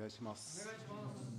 願いします。お願いします。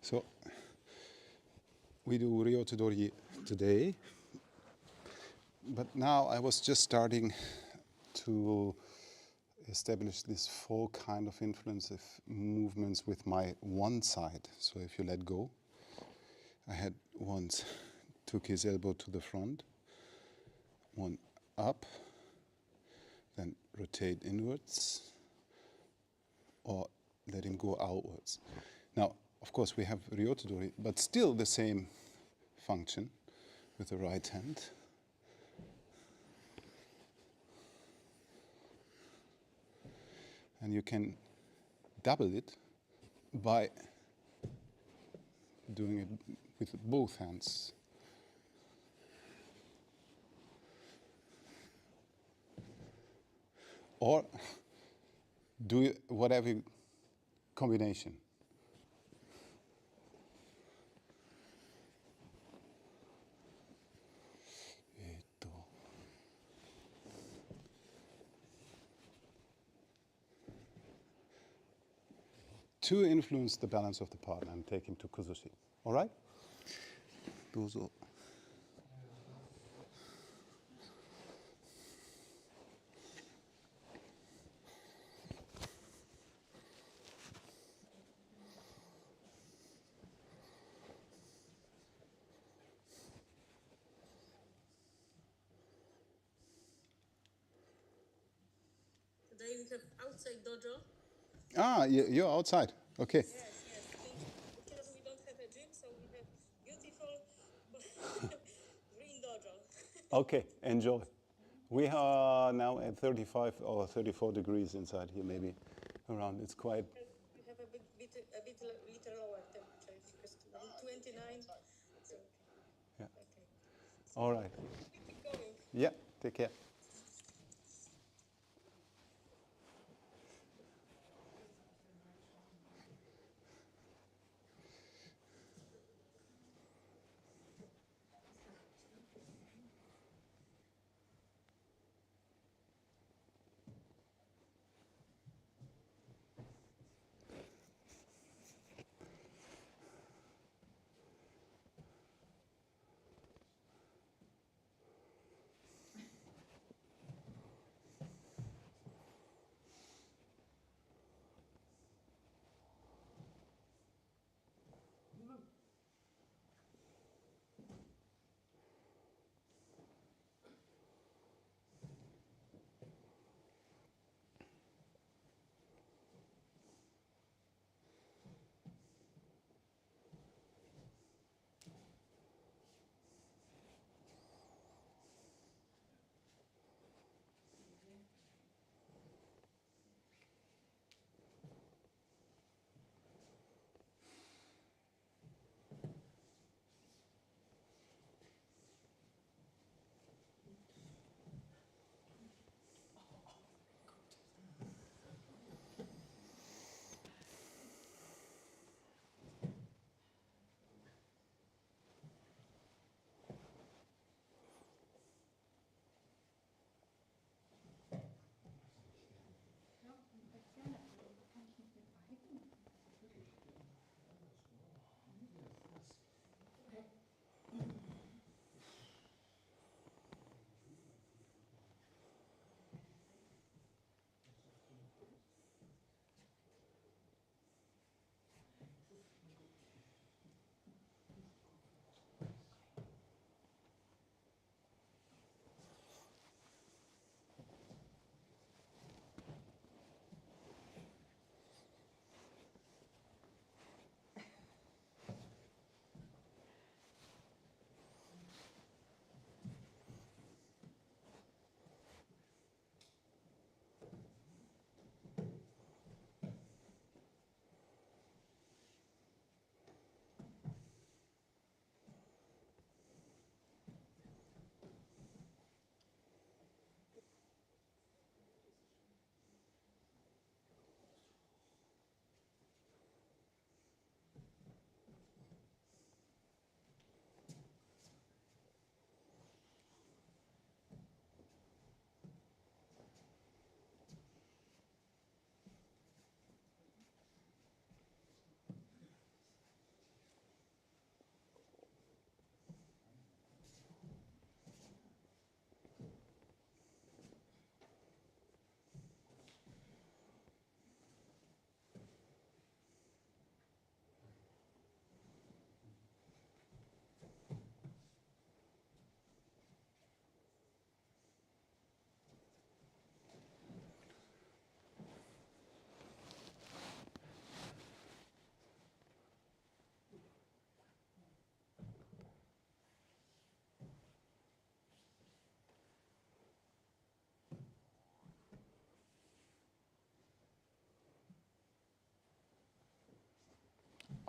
So we do Ryotodori today, but now I was just starting to establish this full kind of influensive movements with my one side. So if you let go, I had once took his elbow to the front, one up, then rotate inwards, or let him go outwards. Now, of course, we have Ryotodori, but still the same function with the right hand. And you can double it by doing it with both hands. Or do whatever combination. To influence the balance of the partner and take him to kuzushi. All right? Dozo. Today we have outside dojo. Ah, you're outside. Okay. Yes, because we don't have a gym, so we have beautiful green dojo. Okay, enjoy. We are now at 35 or 34 degrees inside here, maybe around. It's quite. We have a little lower temperature because today 29. So Yeah. okay. So All right. we keep going. Yeah, take care.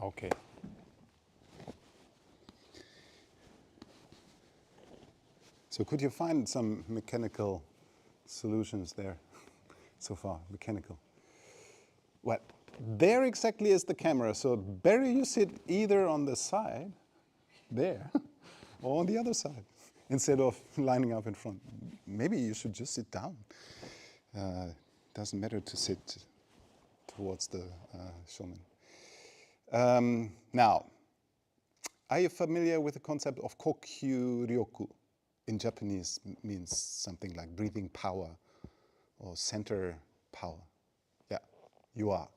Okay. So could you find some mechanical solutions there so far? Mechanical. Well, there exactly is the camera. So better you sit either on the side, there, or on the other side, instead of lining up in front. Maybe you should just sit down. Doesn't matter to sit towards the shaman. Now, are you familiar with the concept of kokyu-ryoku? In Japanese means something like breathing power or center power. Yeah, you are.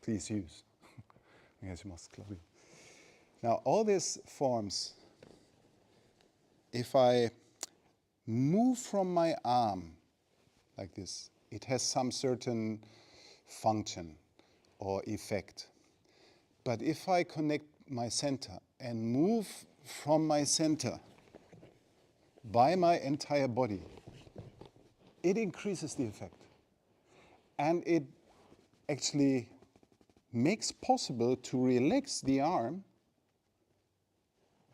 Please use. Now, all these forms, if I move from my arm like this, it has some certain function or effect. But if I connect my center and move from my center by my entire body, it increases the effect. And it actually makes possible to relax the arm,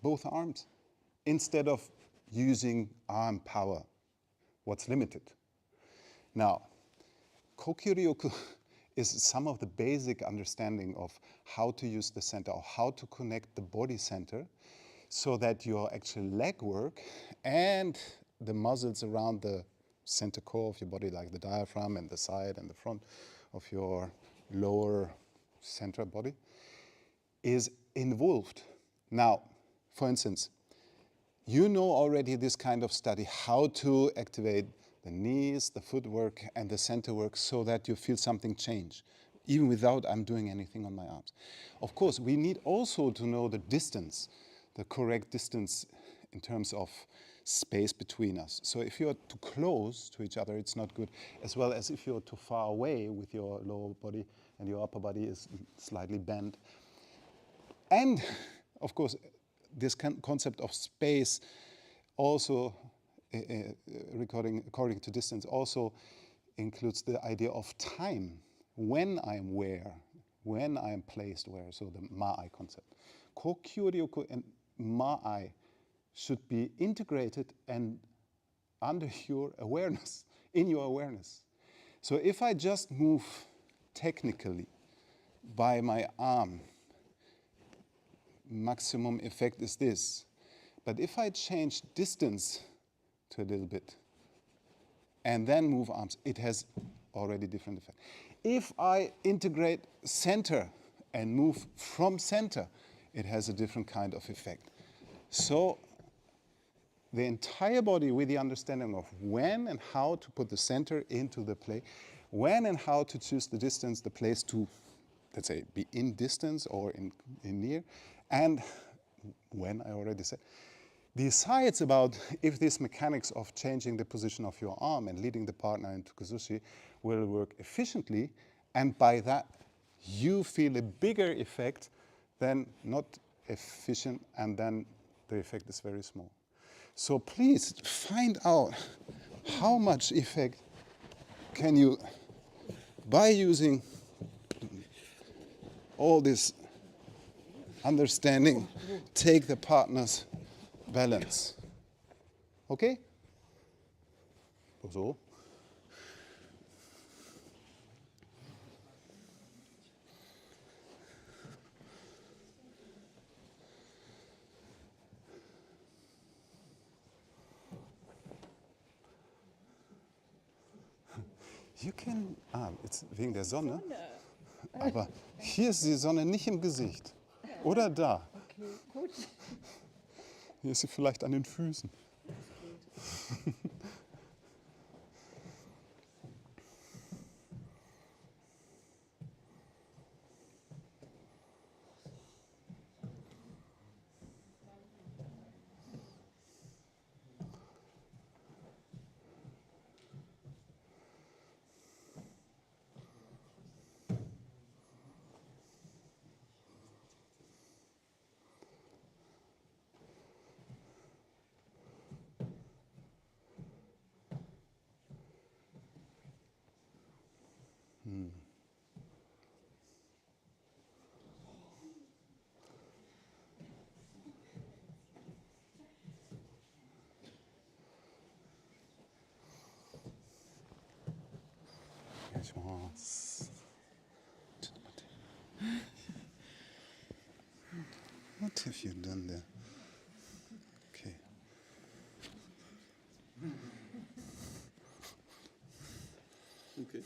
both arms, instead of using arm power, what's limited. Now, kokyu-ryoku is some of the basic understanding of how to use the center or how to connect the body center so that your actual leg work and the muscles around the center core of your body, like the diaphragm and the side and the front of your lower center body, is involved. Now, for instance, you know already this kind of study, how to activate the knees, the footwork, and the center work so that you feel something change, even without I'm doing anything on my arms. Of course, we need also to know the distance, the correct distance in terms of space between us. So if you're too close to each other, it's not good, as well as if you're too far away with your lower body and your upper body is slightly bent. And, of course, this concept of space also, according to distance, also includes the idea of time, when I'm where, when I'm placed where, so the ma'ai concept. Kokyu-ryoku and ma'ai should be integrated and under your awareness, in your awareness. So if I just move technically by my arm, maximum effect is this. But if I change distance to a little bit and then move arms, it has already different effect. If I integrate center and move from center, it has a different kind of effect. So the entire body with the understanding of when and how to put the center into the play, when and how to choose the distance, the place to, let's say, be in distance or in near, and when, I already said, decides about if this mechanics of changing the position of your arm and leading the partner into kuzushi will work efficiently, and by that you feel a bigger effect than not efficient, and then the effect is very small. So please find out how much effect can you, by using all this understanding, take the partner's balance. Okay? So. You can, jetzt wegen der Sonne, aber hier ist die Sonne nicht im Gesicht. Oder da. Okay, gut. Hier ist sie vielleicht an den Füßen. 願いします。ちょっと待って。What have you done there? Okay. Okay.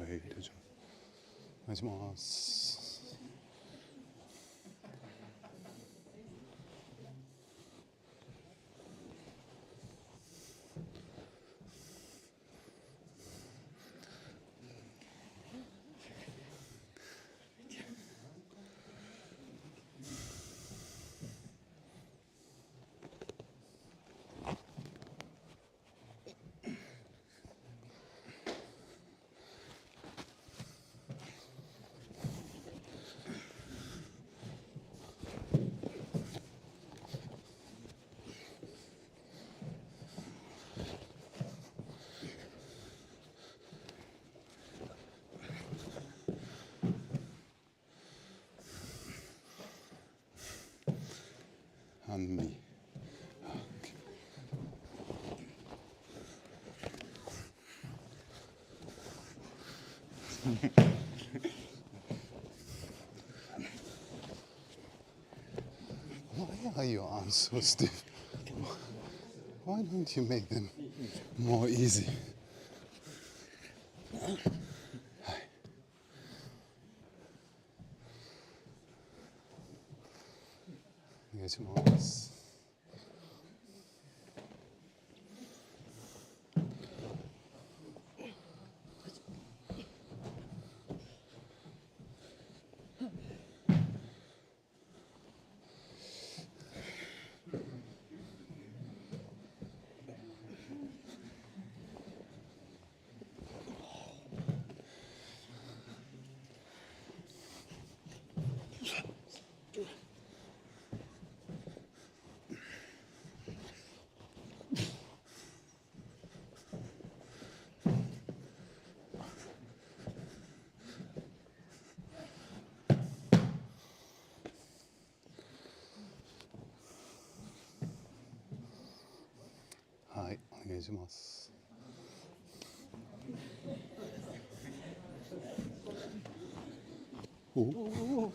はい、大丈夫。お願いします。And me. Why are your arms so stiff? Why don't you make them more easy? お願いします。はい、お願いします。おお。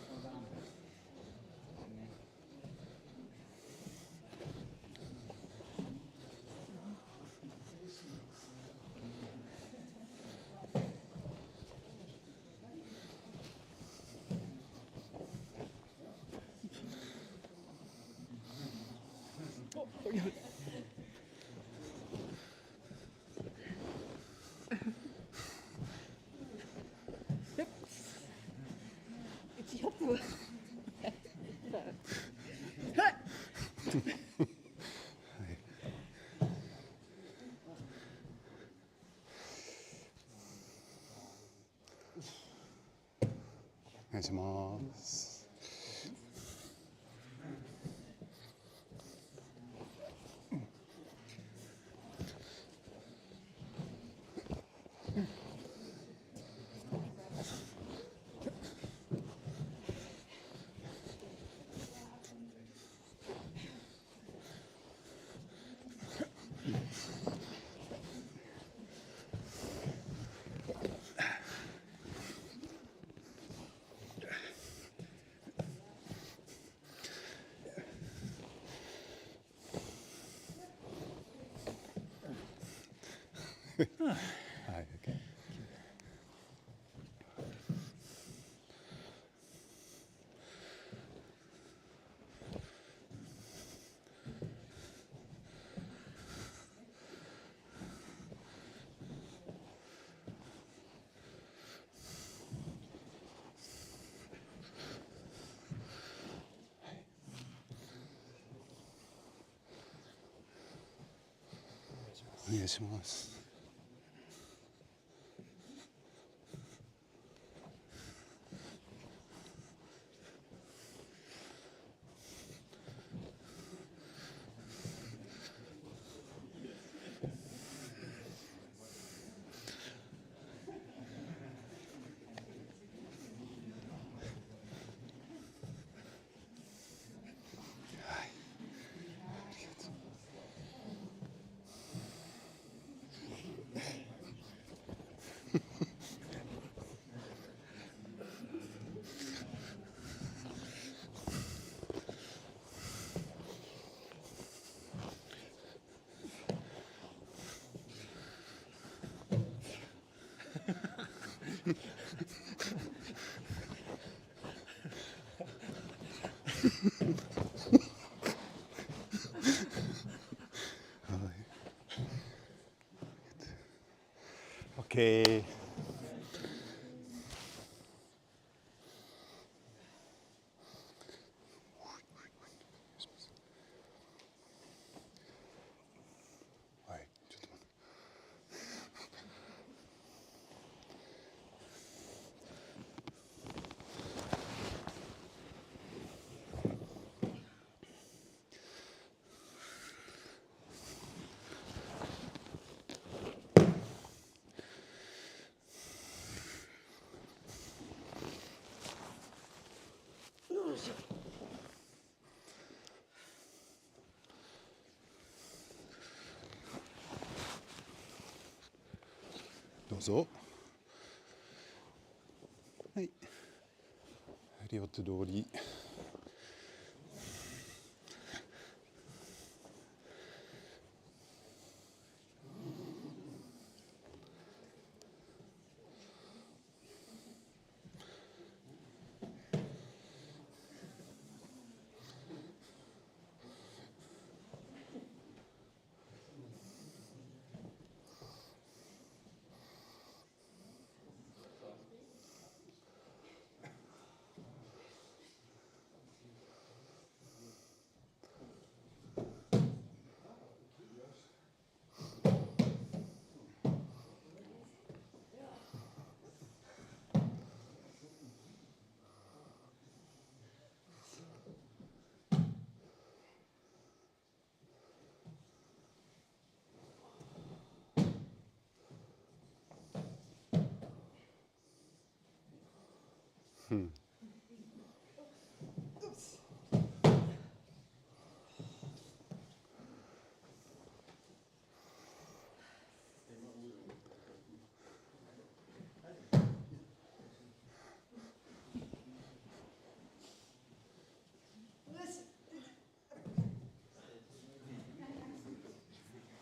お願いします。はい、OK。お願いします。Okay. Ouais, tout le monde. Dozo. はい。両手通り。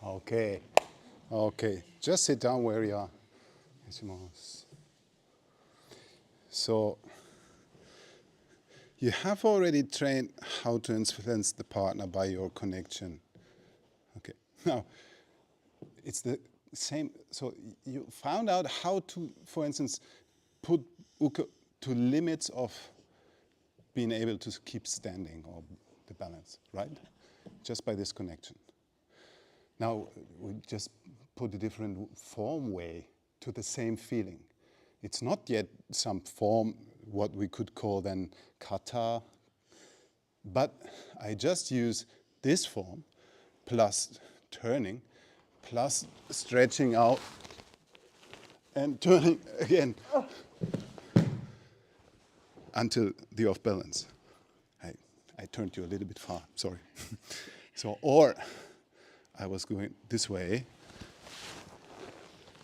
Okay. Okay. Just sit down where you are. So you have already trained how to influence the partner by your connection. Okay. Now, it's the same. So you found out how to, for instance, put uke to limits of being able to keep standing or the balance, right? Just by this connection. Now, we just put a different form way to the same feeling. It's not yet some form, what we could call then kata, but I just use this form plus turning, plus stretching out and turning again until the off balance. I turned you a little bit far, sorry. So, or I was going this way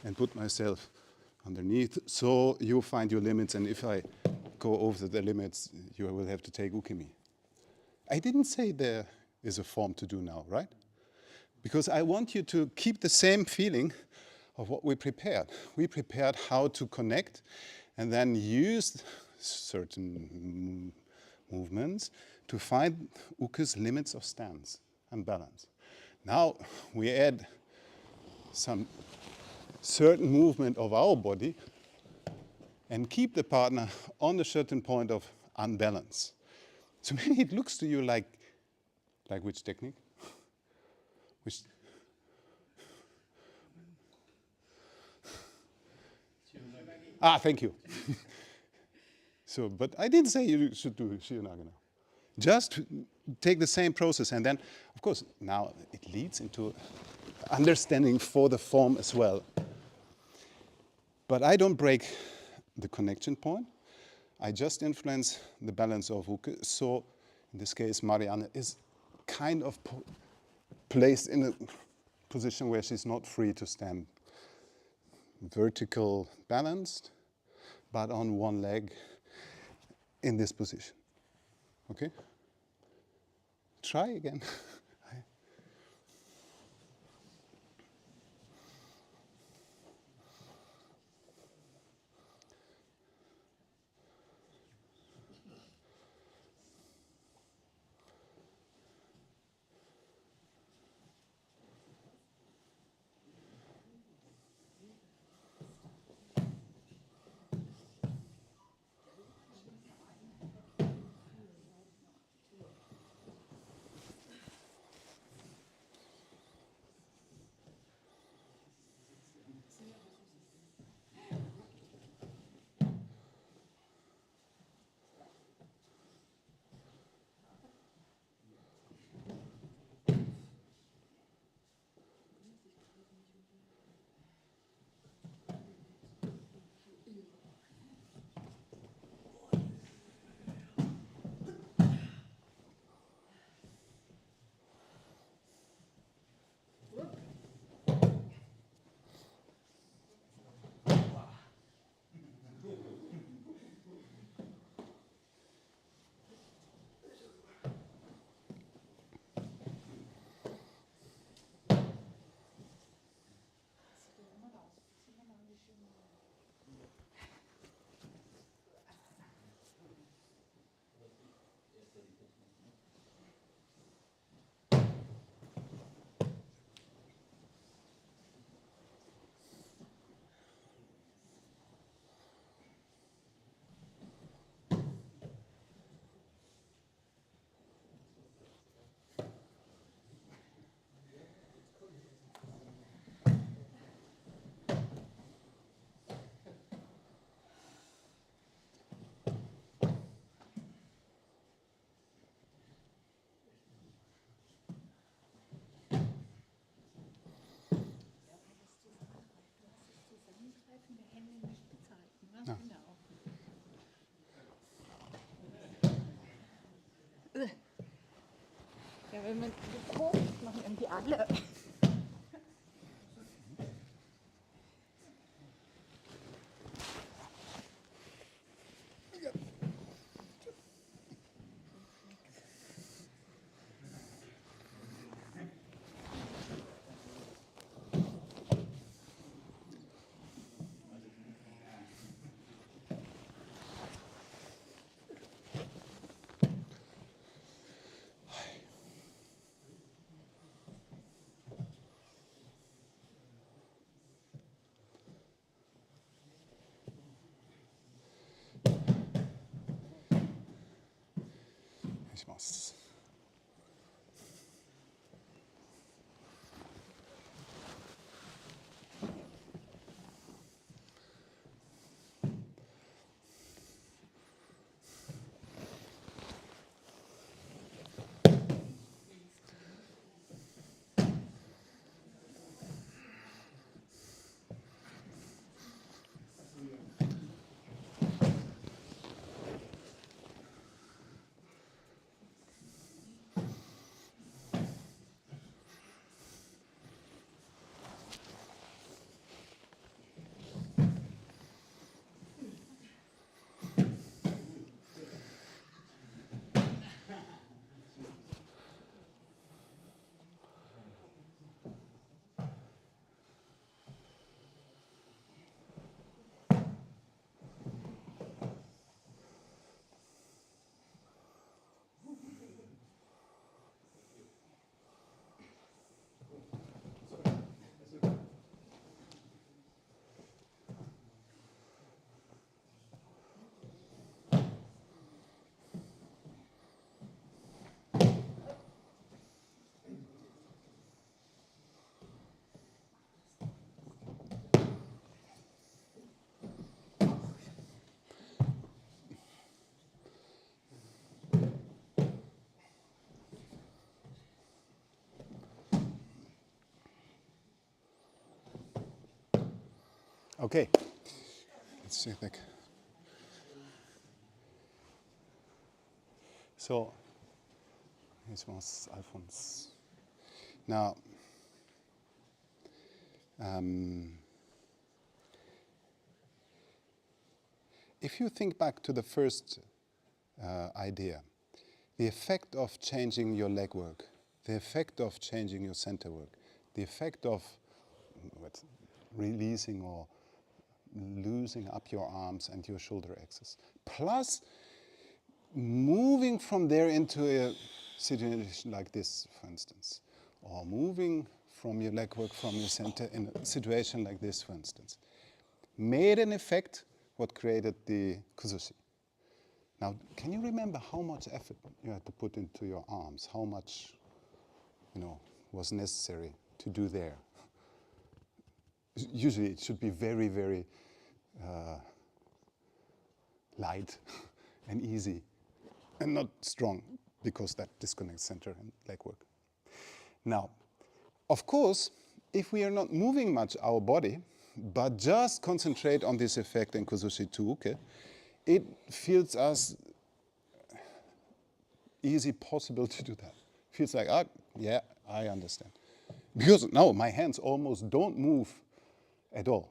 and put myself underneath, so you find your limits, and if I go over the limits, you will have to take ukemi. I didn't say there is a form to do now, right? Because I want you to keep the same feeling of what we prepared. We prepared how to connect and then use certain movements to find uke's limits of stance and balance. Now we add some certain movement of our body and keep the partner on a certain point of unbalance. So maybe it looks to you like which technique? Which? Ah, thank you. So, but I didn't say you should do Shiranaga now. Just take the same process, and then, of course, now it leads into understanding for the form as well. But I don't break the connection point. I just influence the balance of Uke. So, in this case, Marianne is kind of placed in a position where she's not free to stand vertical balanced, but on one leg in this position. Okay? Try again. Ja. Genau. Ja, wenn man das hoch machen irgendwie alle. Ich mach's. Okay. Let's see that. So, this was Alphonse. Now, if you think back to the first idea, the effect of changing your leg work, the effect of changing your center work, the effect of releasing or loosening up your arms and your shoulder axis, plus moving from there into a situation like this, for instance, or moving from your leg work from your center in a situation like this, for instance, made an effect what created the kuzushi. Now, can you remember how much effort you had to put into your arms? How much, was necessary to do there? Usually it should be very, very light and easy and not strong, because that disconnects center and leg work. Now, of course, if we are not moving much our body, but just concentrate on this effect in kuzushi to uke, it feels as easy possible to do that. Feels like, yeah, I understand. Because now my hands almost don't move at all.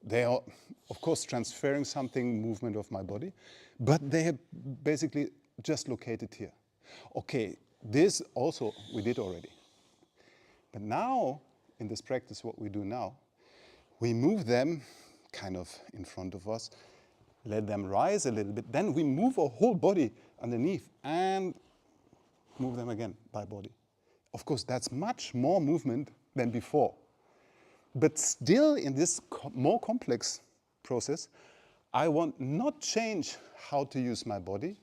They are, of course, transferring something, movement of my body, but they are basically just located here. Okay, this also we did already. But now, in this practice, what we do now, we move them kind of in front of us, let them rise a little bit, then we move our whole body underneath and move them again by body. Of course, that's much more movement than before. But still, in this more complex process, I want not change how to use my body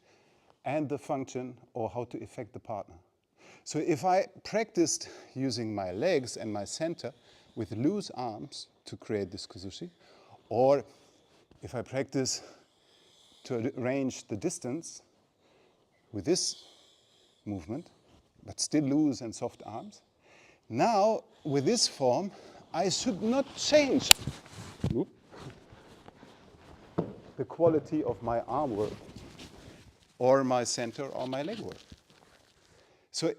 and the function or how to affect the partner. So if I practiced using my legs and my center with loose arms to create this kuzushi, or if I practice to arrange the distance with this movement, but still loose and soft arms, now with this form, I should not change the quality of my arm work or my center or my leg work. So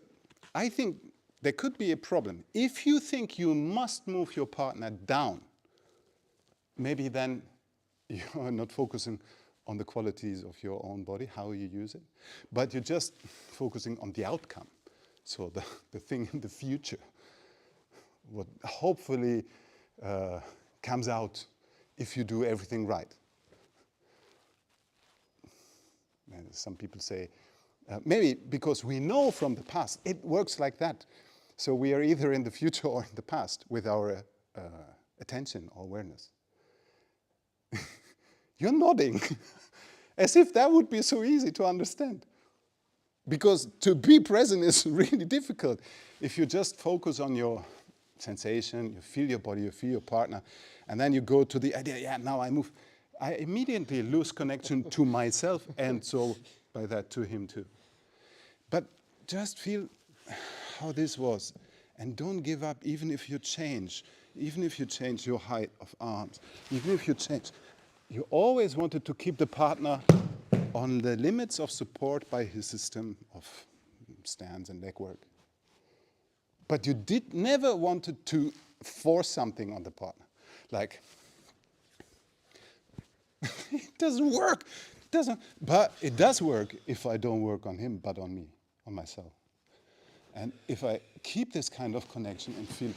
I think there could be a problem. If you think you must move your partner down, maybe then you're not focusing on the qualities of your own body, how you use it, but you're just focusing on the outcome. So the thing in the future, what hopefully comes out if you do everything right. And some people say, maybe because we know from the past, it works like that. So we are either in the future or in the past with our attention or awareness. You're nodding, as if that would be so easy to understand. Because to be present is really difficult. If you just focus on your sensation, you feel your body, you feel your partner, and then you go to the idea, yeah, now I move, I immediately lose connection to myself, and so by that to him too. But just feel how this was, and don't give up even if you change your height of arms, even if you change. You always wanted to keep the partner on the limits of support by his system of stance and leg work. But you never wanted to force something on the partner. Like, it doesn't work. But it does work if I don't work on him, but on me, on myself. And if I keep this kind of connection and feel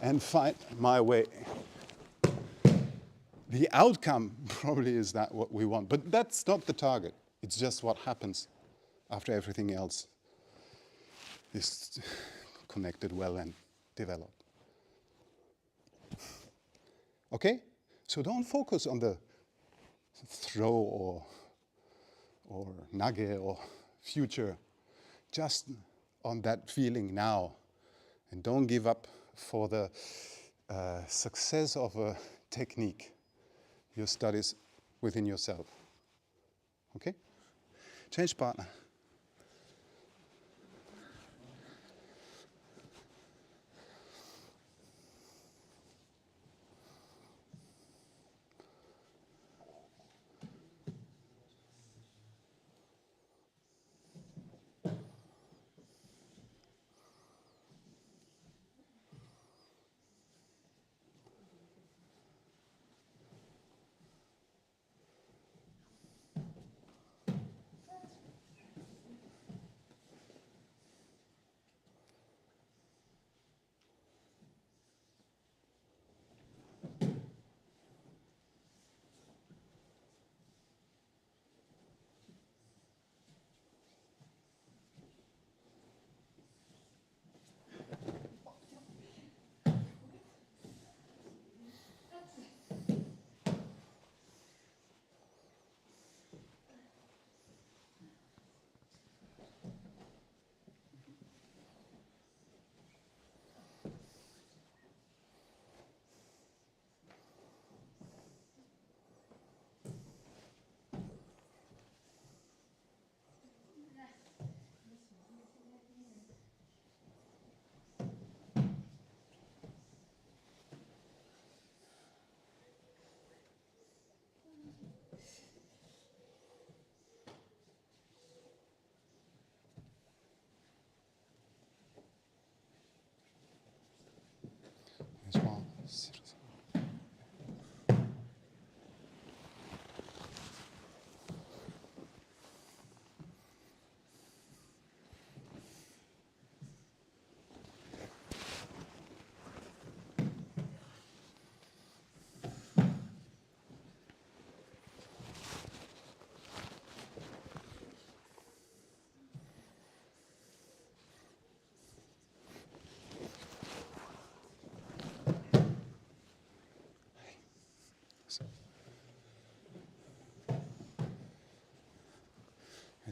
and find my way, the outcome probably is not what we want. But that's not the target. It's just what happens after everything else is connected well and developed. Okay? So don't focus on the throw or nage or future. Just on that feeling now. And don't give up for the success of a technique. Your studies within yourself. Okay? Change partner.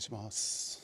願いします。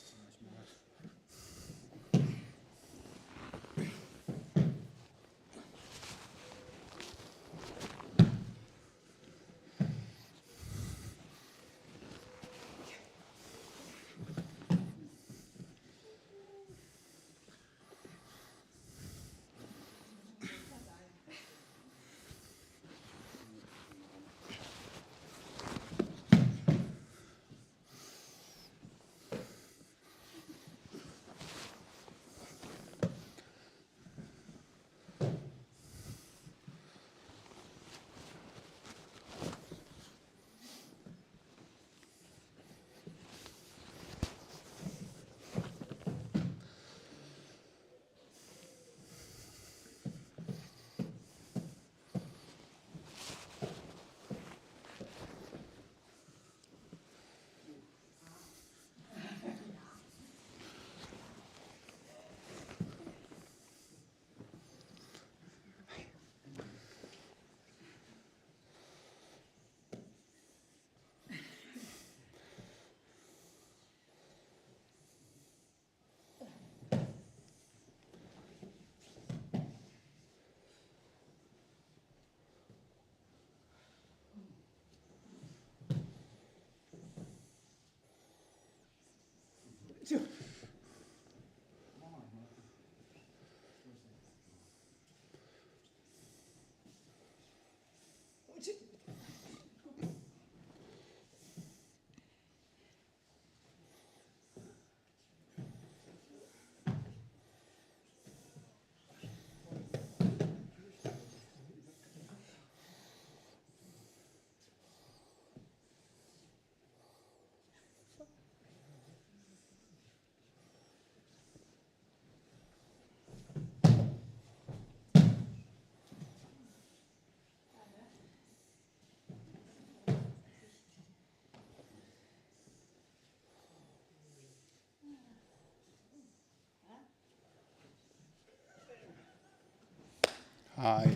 Hi.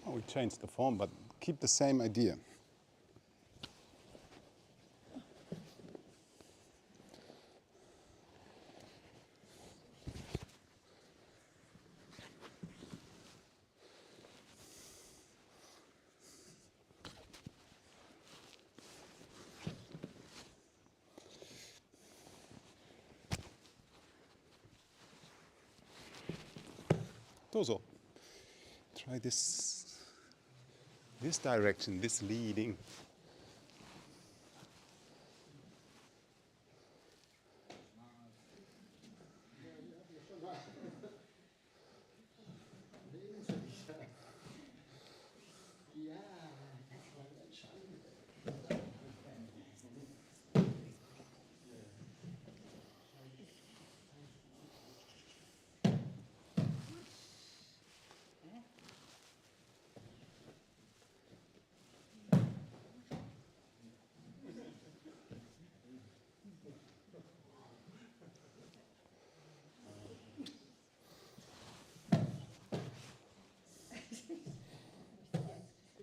Oh, we changed the form, but keep the same idea. Dozo. Try this direction, this leading.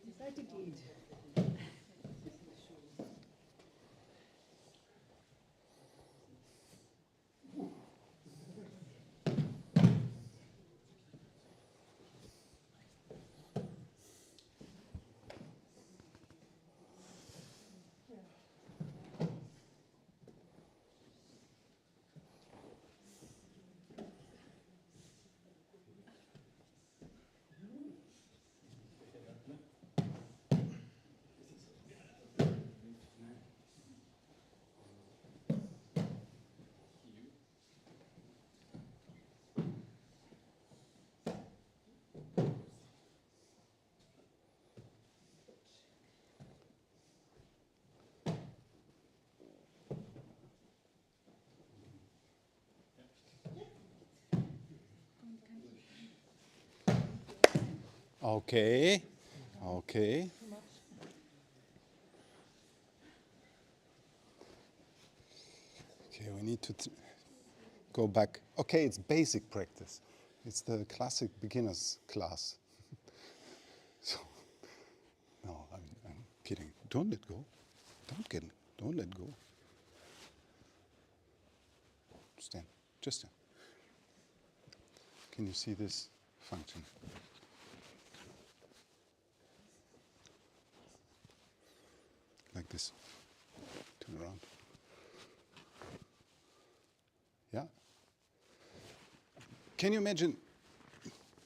Die Seite geht. Okay. Okay. Okay, we need to go back. Okay, it's basic practice. It's the classic beginners class. So Kidding. Don't let go. Don't let go. Stand. Just stand. Can you see this function? Like this. Turn around. Yeah? Can you imagine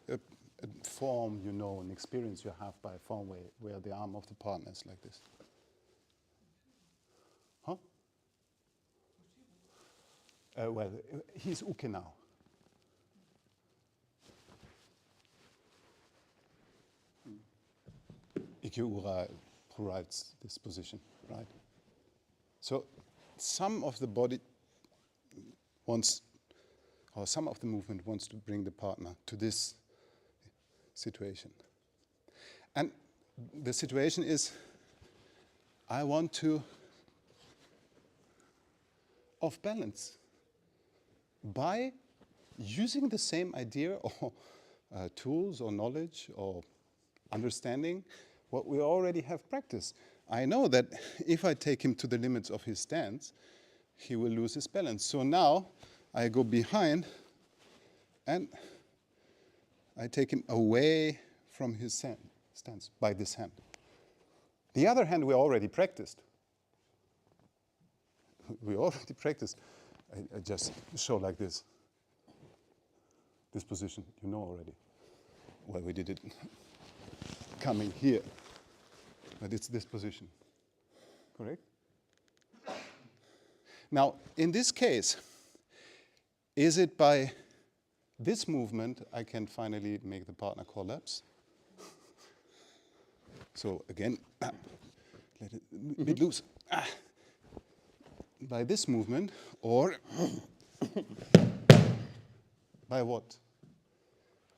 a form you know, an experience you have by a form where the arm of the partner is like this? Huh? Well, he's uke now. Ike-ura provides this position, right? So some of the body wants, or some of the movement wants to bring the partner to this situation. And the situation is, I want to off balance by using the same idea or tools or knowledge or understanding what we already have practiced. I know that if I take him to the limits of his stance, he will lose his balance. So now I go behind and I take him away from his stance by this hand. The other hand we already practiced. We already practiced. I just show like this. This position, you know already. Well, we did it coming here, but it's this position, correct? Now, in this case, is it by this movement I can finally make the partner collapse? So again, let it a bit loose. By this movement, or by what?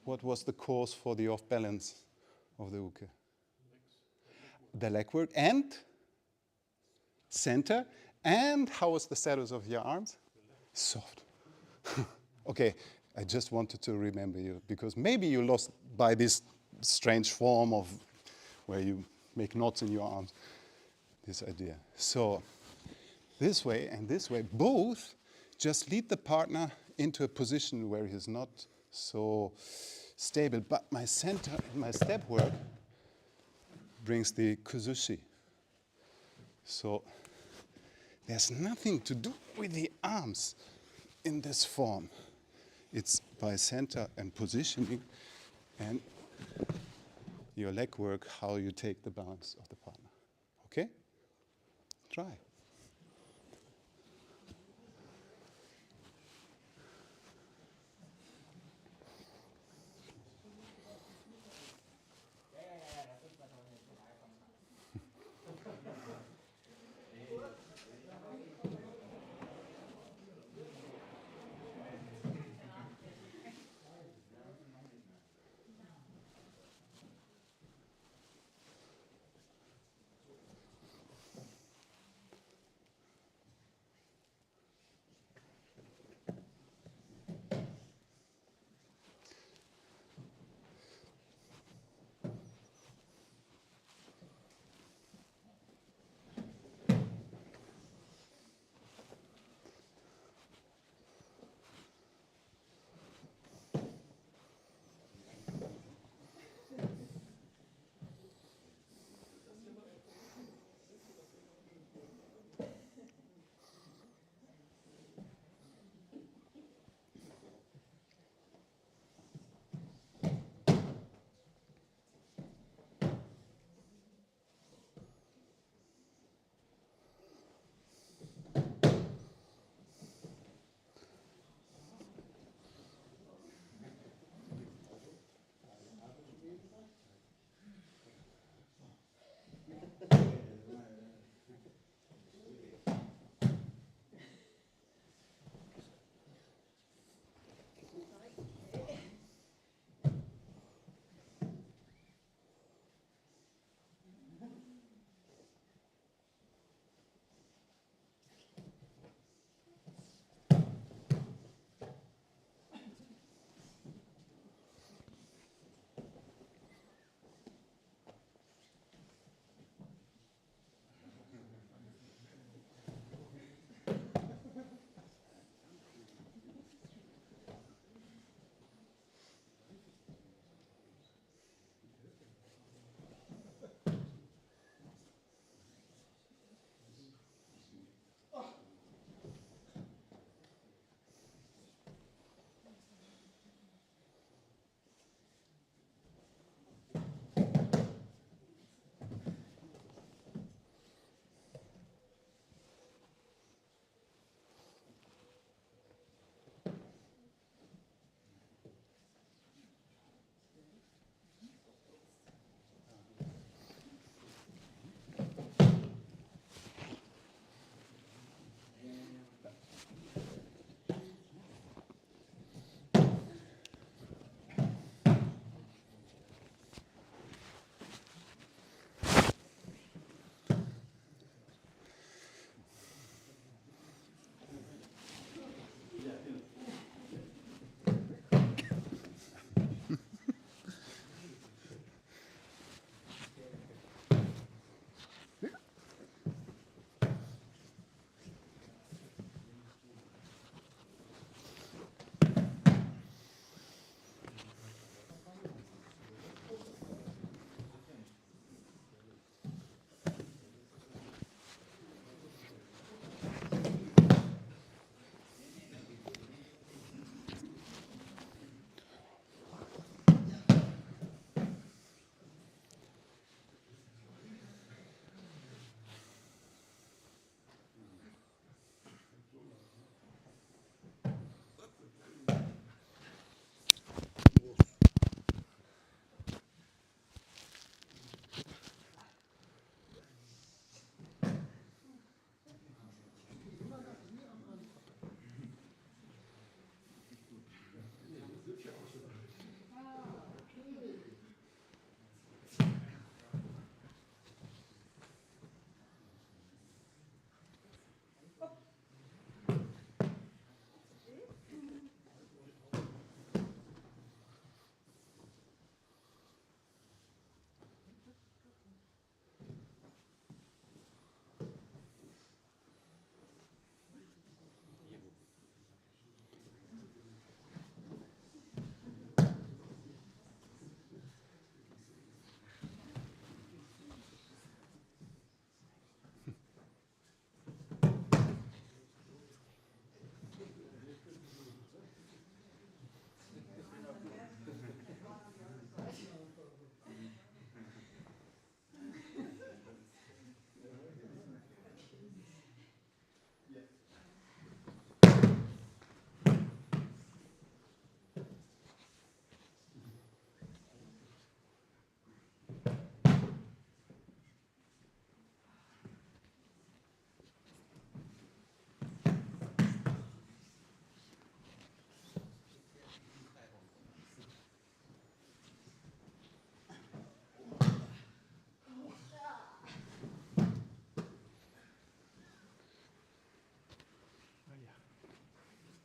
What was the cause for the off balance of the uke? The leg work and center. And how was the status of your arms? Soft. Okay, I just wanted to remember you, because maybe you lost by this strange form of where you make knots in your arms, this idea. So this way and this way, both just lead the partner into a position where he's not so stable. But my center and my step work brings the kuzushi. So there's nothing to do with the arms in this form. It's by center and positioning and your leg work, how you take the balance of the partner. Okay? Try.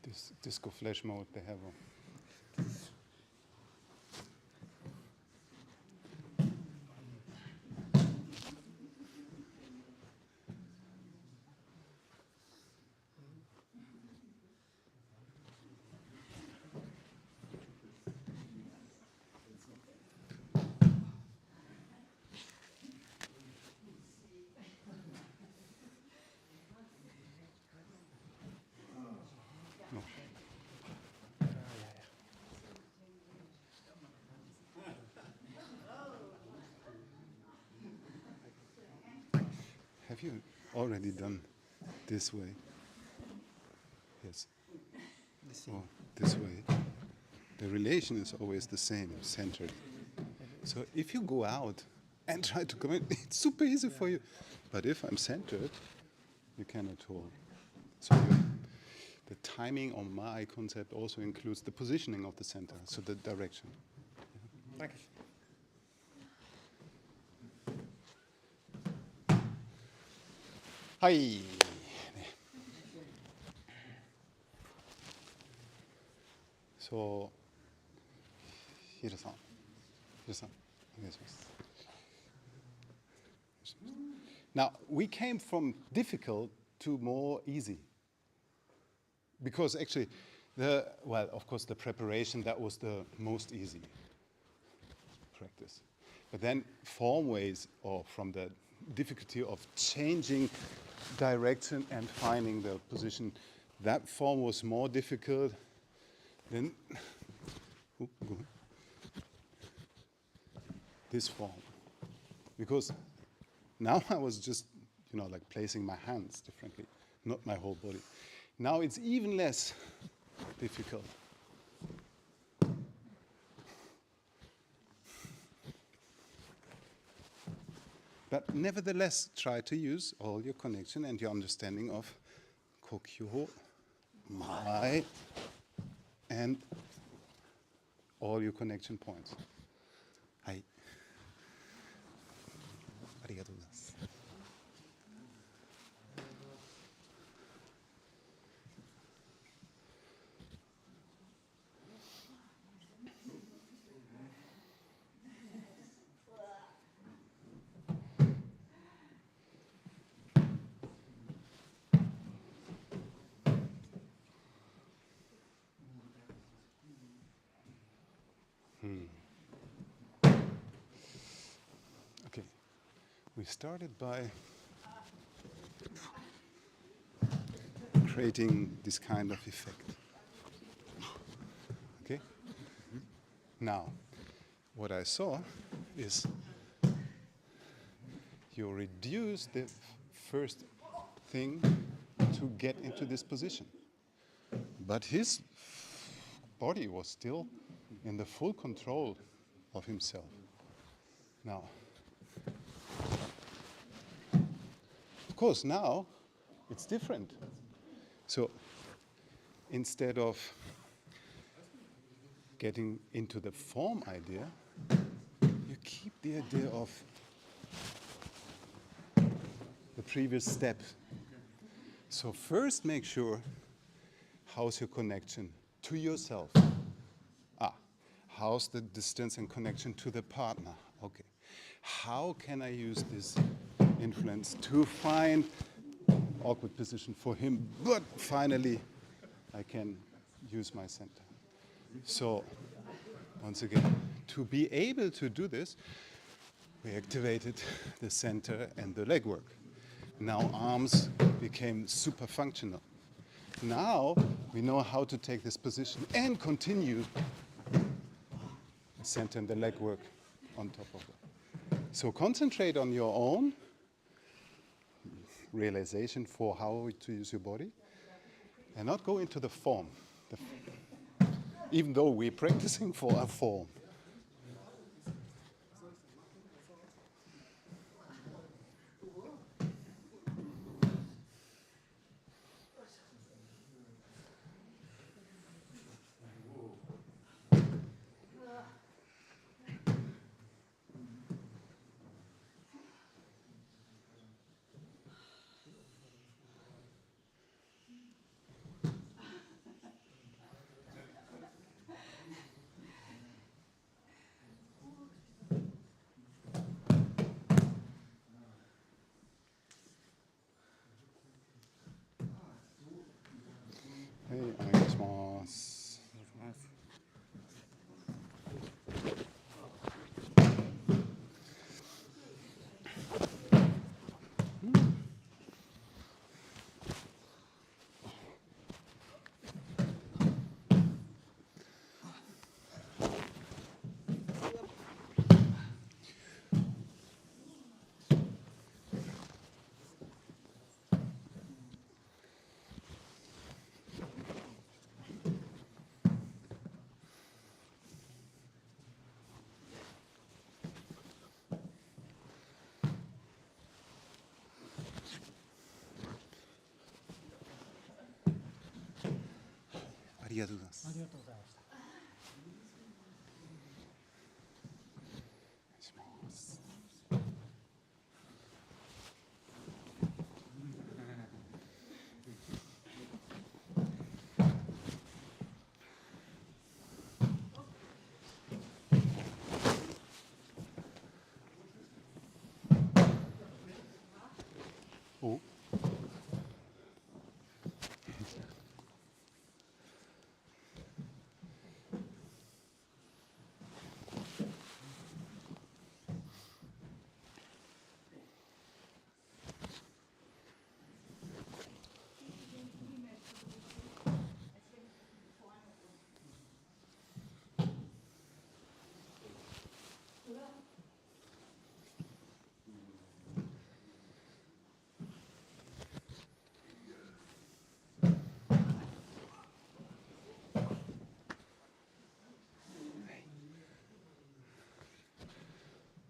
this disco flash mode they have on. Have you already done this way? Yes. Or this way. The relation is always the same, centered. So if you go out and try to come in, it's super easy for you. But if I'm centered, you cannot hold. So the timing on my concept also includes the positioning of the center, so the direction. Thank you. Hi. So, Hiro-san. Hiro-san. Now, we came from difficult to more easy. Because actually, of course, the preparation, that was the most easy practice. But then form ways, or from the difficulty of changing direction and finding the position, that form was more difficult than this form. Because now I was just, like placing my hands differently, not my whole body. Now it's even less difficult. But nevertheless, try to use all your connection and your understanding of kokyo, mai, and all your connection points. Hai. ありがとうございます。Okay, we started by creating this kind of effect. Okay? Now, what I saw is you reduce the first thing to get into this position. But his body was still in the full control of himself. Now, of course, now it's different. So instead of getting into the form idea, you keep the idea of the previous step. So first make sure, how's your connection to yourself? How's the distance and connection to the partner? Okay. How can I use this influence to find awkward position for him, but finally I can use my center. So once again, to be able to do this, we activated the center and the leg work. Now arms became super functional. Now we know how to take this position and continue the center and the leg work on top of it. So concentrate on your own realization for how to use your body and not go into the form, even though we're practicing for a form. ありがとうございます。ありがとうございました。お願いします。お。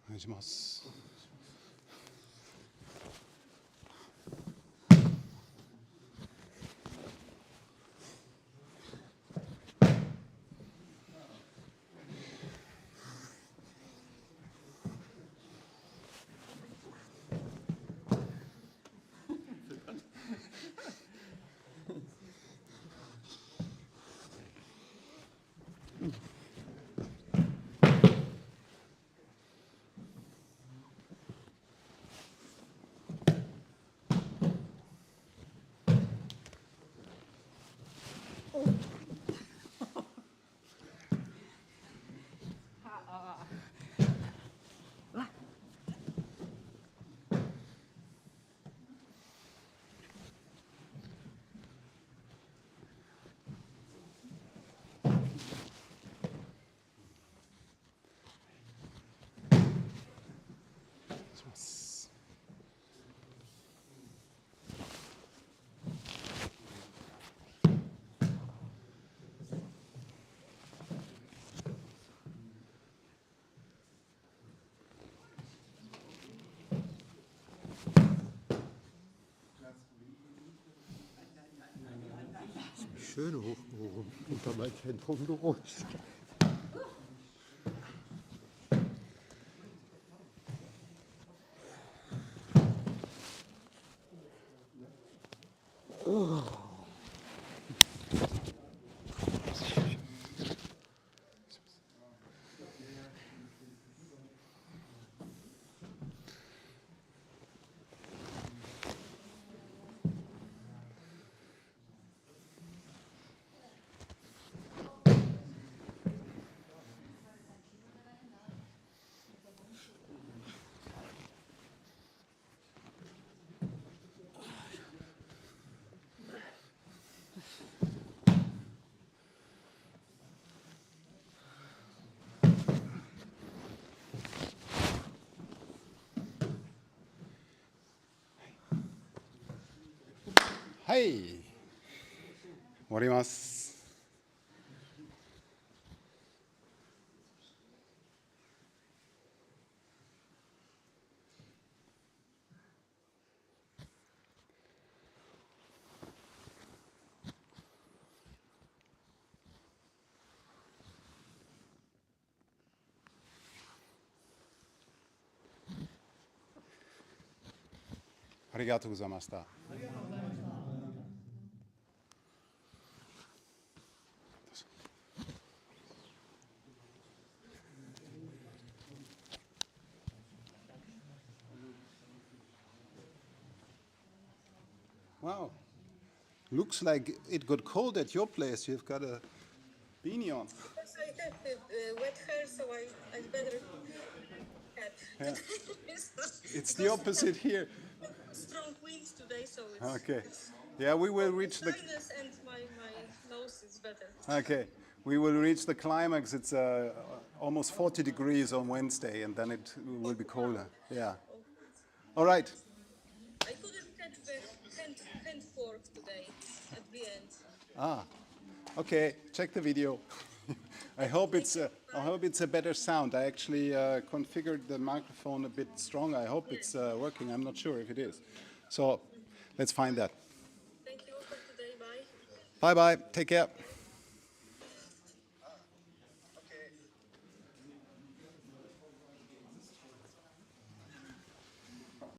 お願いします。Schön hoch unter mein Zentrum gerutscht.はい。終わります。ありがとうございました。Wow. Looks like it got cold at your place. You've got a beanie on. Because I have wet hair, so I better hat. Yeah. It's the opposite here. Strong winds today, so it's Okay. Yeah, we will reach the. sinus and my nose is better. Okay. We will reach the climax. It's almost 40 degrees on Wednesday, and then it will be colder. Yeah. All right. I couldn't catch the hand fork today at the end. Ah. Okay. Check the video. I hope it's a better sound. I actually configured the microphone a bit stronger. I hope it's working. I'm not sure if it is. So let's find that. Thank you for today. Bye. Bye bye. Take care.